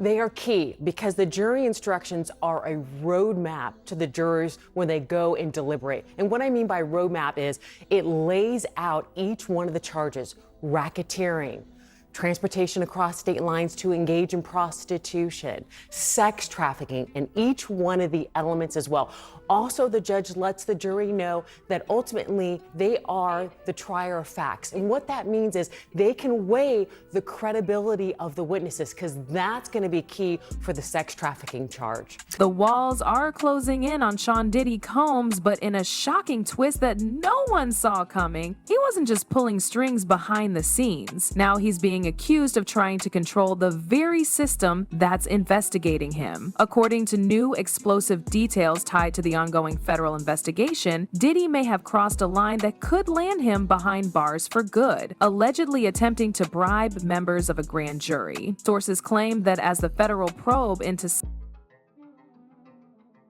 They are key because the jury instructions are a roadmap to the jurors when they go and deliberate. And what I mean by roadmap is it lays out each one of the charges: racketeering, transportation across state lines to engage in prostitution, sex trafficking, and each one of the elements as well. Also, the judge lets the jury know that ultimately they are the trier of facts. And what that means is they can weigh the credibility of the witnesses, because that's going to be key for the sex trafficking charge. The walls are closing in on Sean Diddy Combs, but in a shocking twist that no one saw coming. He wasn't just pulling strings behind the scenes. Now he's being accused of trying to control the very system that's investigating him. According to new explosive details tied to the ongoing federal investigation, Diddy may have crossed a line that could land him behind bars for good, allegedly attempting to bribe members of a grand jury. Sources claim that as the federal probe into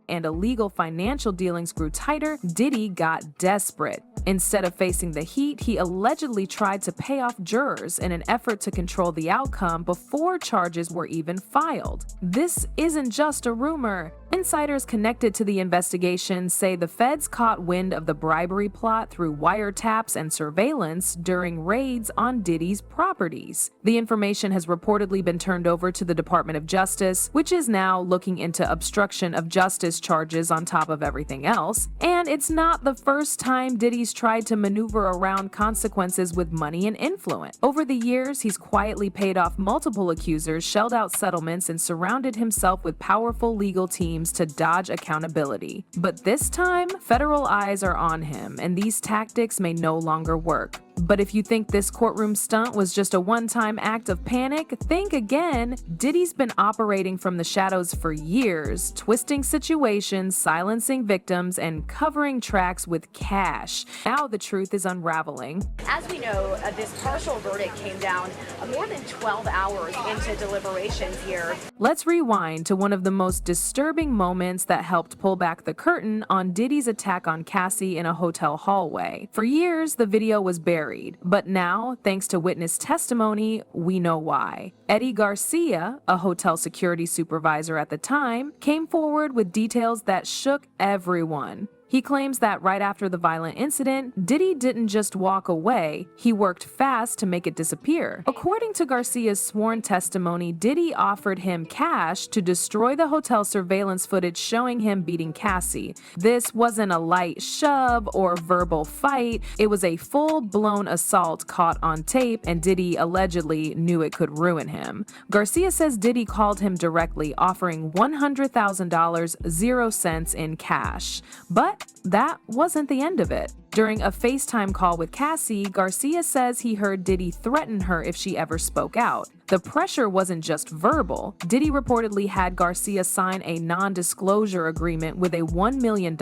and illegal financial dealings grew tighter, Diddy got desperate. Instead of facing the heat, he allegedly tried to pay off jurors in an effort to control the outcome before charges were even filed. This isn't just a rumor. Insiders connected to the investigation say the feds caught wind of the bribery plot through wiretaps and surveillance during raids on Diddy's properties. The information has reportedly been turned over to the Department of Justice, which is now looking into obstruction of justice charges on top of everything else. And it's not the first time Diddy's tried to maneuver around consequences with money and influence. Over the years, he's quietly paid off multiple accusers, shelled out settlements, and surrounded himself with powerful legal teams to dodge accountability. But this time, federal eyes are on him, and these tactics may no longer work. But if you think this courtroom stunt was just a one-time act of panic, think again. Diddy's been operating from the shadows for years, twisting situations, silencing victims, and covering tracks with cash. Now the truth is unraveling. As we know, this partial verdict came down more than 12 hours into deliberations here. Let's rewind to one of the most disturbing moments that helped pull back the curtain on Diddy's attack on Cassie in a hotel hallway. For years, the video was buried. But now, thanks to witness testimony, we know why. Eddie Garcia, a hotel security supervisor at the time, came forward with details that shook everyone. He claims that right after the violent incident, Diddy didn't just walk away, he worked fast to make it disappear. According to Garcia's sworn testimony, Diddy offered him cash to destroy the hotel surveillance footage showing him beating Cassie. This wasn't a light shove or verbal fight, it was a full-blown assault caught on tape, and Diddy allegedly knew it could ruin him. Garcia says Diddy called him directly, offering $100,000, 0 cents in cash. But that wasn't the end of it. During a FaceTime call with Cassie, Garcia says he heard Diddy threaten her if she ever spoke out. The pressure wasn't just verbal. Diddy reportedly had Garcia sign a non-disclosure agreement with a $1 million,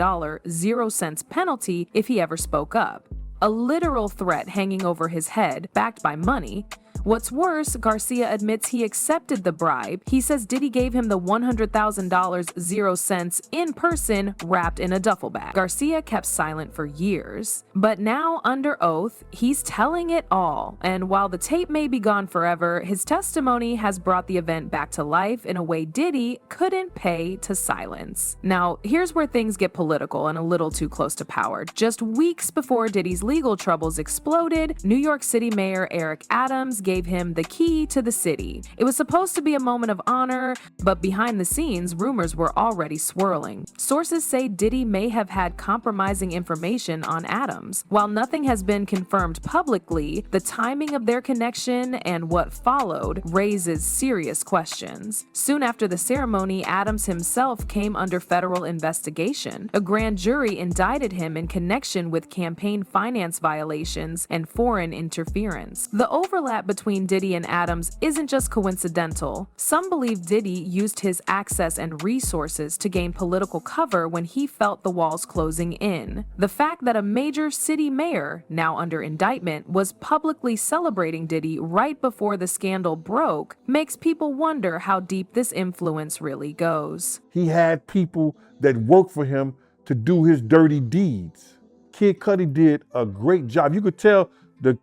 0 cents penalty if he ever spoke up. A literal threat hanging over his head, backed by money. What's worse, Garcia admits he accepted the bribe. He says Diddy gave him the $100,000, 0 cents in person, wrapped in a duffel bag. Garcia kept silent for years. But now, under oath, he's telling it all. And while the tape may be gone forever, his testimony has brought the event back to life in a way Diddy couldn't pay to silence. Now, here's where things get political and a little too close to power. Just weeks before Diddy's legal troubles exploded, New York City Mayor Eric Adams gave him the key to the city. It was supposed to be a moment of honor, but behind the scenes, rumors were already swirling. Sources say Diddy may have had compromising information on Adams. While nothing has been confirmed publicly, the timing of their connection and what followed raises serious questions. Soon after the ceremony, Adams himself came under federal investigation. A grand jury indicted him in connection with campaign finance violations and foreign interference. The overlap between Diddy and Adams isn't just coincidental. Some believe Diddy used his access and resources to gain political cover when he felt the walls closing in. The fact that a major city mayor, now under indictment, was publicly celebrating Diddy right before the scandal broke makes people wonder how deep this influence really goes. He had people that worked for him to do his dirty deeds. Kid Cudi did a great job. You could tell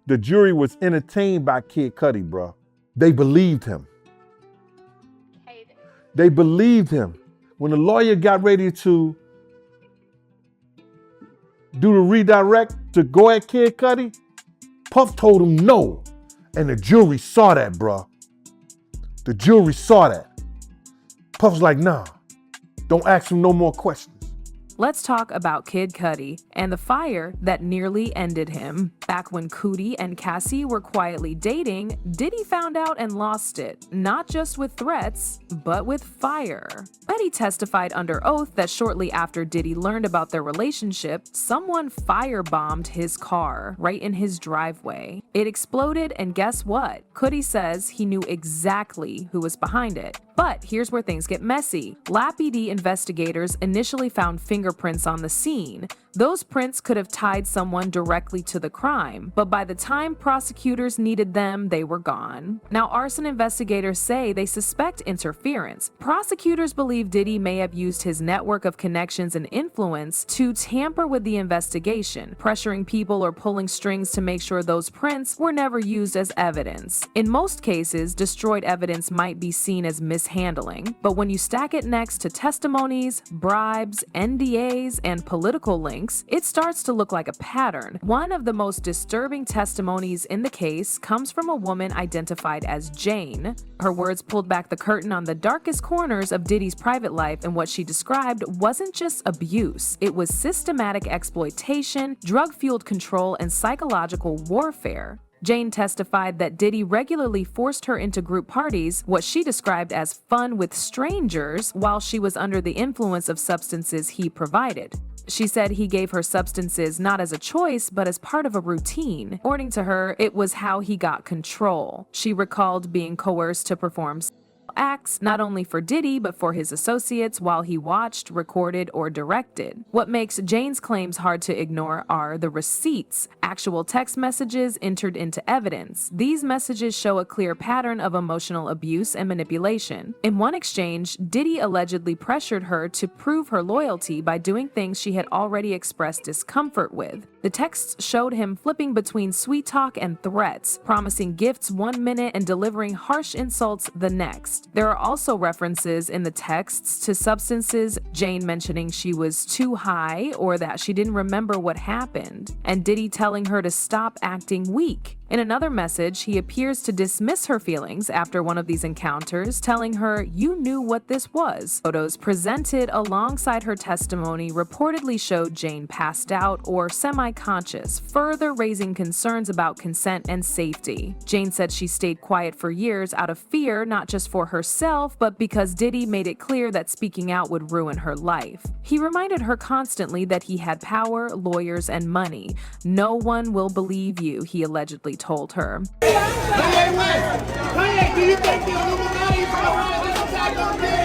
the jury was entertained by Kid Cudi, bro. They believed him. They believed him. When the lawyer got ready to do the redirect to go at Kid Cudi, Puff told him no. And the jury saw that, bruh. The jury saw that. Puff's like, nah, don't ask him no more questions. Let's talk about Kid Cudi and the fire that nearly ended him. Back when Cudi and Cassie were quietly dating, Diddy found out and lost it, not just with threats, but with fire. Cudi testified under oath that shortly after Diddy learned about their relationship, someone firebombed his car right in his driveway. It exploded, and guess what? Cudi says he knew exactly who was behind it. But here's where things get messy. LAPD investigators initially found fingerprints on the scene. Those prints could have tied someone directly to the crime, but by the time prosecutors needed them, they were gone. Now, arson investigators say they suspect interference. Prosecutors believe Diddy may have used his network of connections and influence to tamper with the investigation, pressuring people or pulling strings to make sure those prints were never used as evidence. In most cases, destroyed evidence might be seen as mishandling, but when you stack it next to testimonies, bribes, NDAs, and political links, it starts to look like a pattern. One of the most disturbing testimonies in the case comes from a woman identified as Jane. Her words pulled back the curtain on the darkest corners of Diddy's private life, and what she described wasn't just abuse. It was systematic exploitation, drug-fueled control, and psychological warfare. Jane testified that Diddy regularly forced her into group parties, what she described as fun with strangers, while she was under the influence of substances he provided. She said he gave her substances not as a choice, but as part of a routine. According to her, it was how he got control. She recalled being coerced to perform acts, not only for Diddy, but for his associates while he watched, recorded, or directed. What makes Jane's claims hard to ignore are the receipts, actual text messages entered into evidence. These messages show a clear pattern of emotional abuse and manipulation. In one exchange, Diddy allegedly pressured her to prove her loyalty by doing things she had already expressed discomfort with. The texts showed him flipping between sweet talk and threats, promising gifts one minute and delivering harsh insults the next. There are also references in the texts to substances, Jane mentioning she was too high or that she didn't remember what happened, and Diddy telling her to stop acting weak. In another message, he appears to dismiss her feelings after one of these encounters, telling her, "You knew what this was." Photos presented alongside her testimony reportedly showed Jane passed out or semi-conscious, further raising concerns about consent and safety. Jane said she stayed quiet for years out of fear, not just for herself, but because Diddy made it clear that speaking out would ruin her life. He reminded her constantly that he had power, lawyers, and money. "No one will believe you," he allegedly told her. Kanye West! Kanye, do you think the Illuminati is behind this attack on Diddy?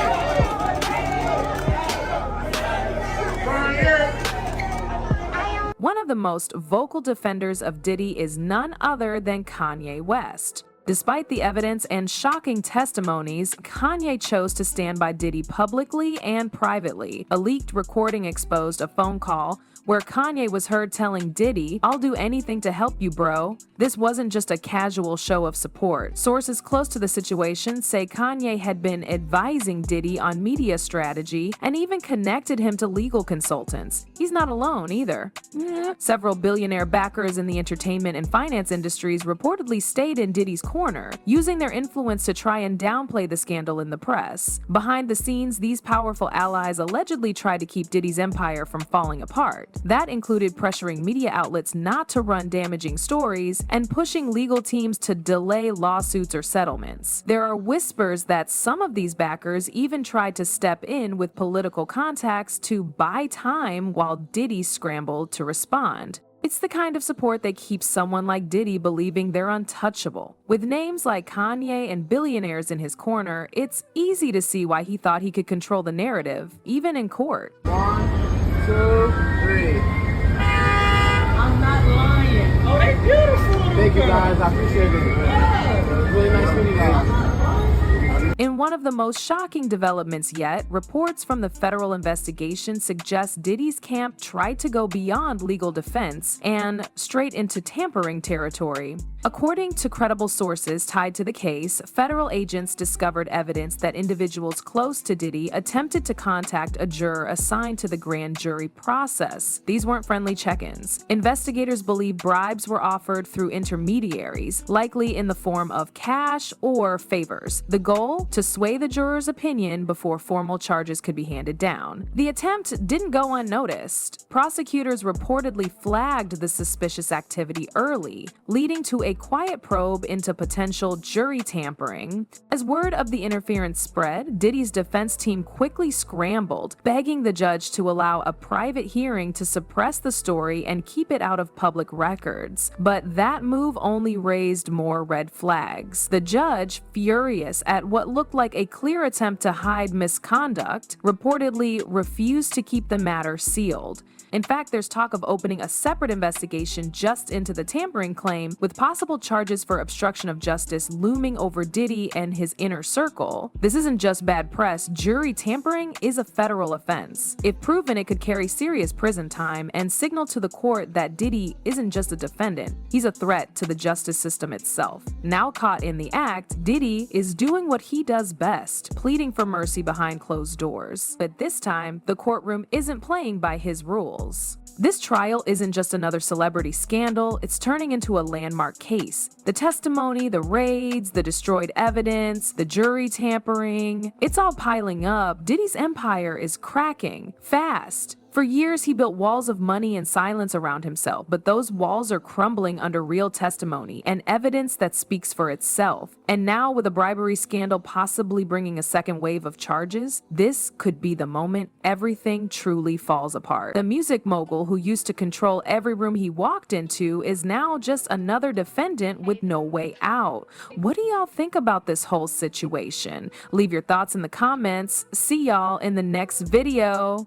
One of the most vocal defenders of Diddy is none other than Kanye West. Despite the evidence and shocking testimonies, Kanye chose to stand by Diddy publicly and privately. A leaked recording exposed a phone call where Kanye was heard telling Diddy, "I'll do anything to help you, bro." This wasn't just a casual show of support. Sources close to the situation say Kanye had been advising Diddy on media strategy and even connected him to legal consultants. He's not alone either. Several billionaire backers in the entertainment and finance industries reportedly stayed in Diddy's corner, using their influence to try and downplay the scandal in the press. Behind the scenes, these powerful allies allegedly tried to keep Diddy's empire from falling apart. That included pressuring media outlets not to run damaging stories and pushing legal teams to delay lawsuits or settlements. There are whispers that some of these backers even tried to step in with political contacts to buy time while Diddy scrambled to respond. It's the kind of support that keeps someone like Diddy believing they're untouchable. With names like Kanye and billionaires in his corner, it's easy to see why he thought he could control the narrative, even in court. 1, 2, 3. I'm not lying. Oh, they beautiful. Thank you guys. I appreciate it. It was really nice meeting you guys. In one of the most shocking developments yet, reports from the federal investigation suggest Diddy's camp tried to go beyond legal defense and straight into tampering territory. According to credible sources tied to the case, federal agents discovered evidence that individuals close to Diddy attempted to contact a juror assigned to the grand jury process. These weren't friendly check-ins. Investigators believe bribes were offered through intermediaries, likely in the form of cash or favors. The goal? To sway the juror's opinion before formal charges could be handed down. The attempt didn't go unnoticed. Prosecutors reportedly flagged the suspicious activity early, leading to a quiet probe into potential jury tampering. As word of the interference spread, Diddy's defense team quickly scrambled, begging the judge to allow a private hearing to suppress the story and keep it out of public records. But that move only raised more red flags. The judge, furious at what looked like a clear attempt to hide misconduct, reportedly refused to keep the matter sealed. In fact, there's talk of opening a separate investigation just into the tampering claim, with possible charges for obstruction of justice looming over Diddy and his inner circle. This isn't just bad press. Jury tampering is a federal offense. If proven, it could carry serious prison time and signal to the court that Diddy isn't just a defendant, he's a threat to the justice system itself. Now caught in the act, Diddy is doing what he does best, pleading for mercy behind closed doors. But this time, the courtroom isn't playing by his rules. This trial isn't just another celebrity scandal, it's turning into a landmark case. The testimony, the raids, the destroyed evidence, the jury tampering, it's all piling up. Diddy's empire is cracking fast. For years, he built walls of money and silence around himself, but those walls are crumbling under real testimony and evidence that speaks for itself. And now, with a bribery scandal possibly bringing a second wave of charges, this could be the moment everything truly falls apart. The music mogul who used to control every room he walked into is now just another defendant with no way out. What do y'all think about this whole situation? Leave your thoughts in the comments. See y'all in the next video.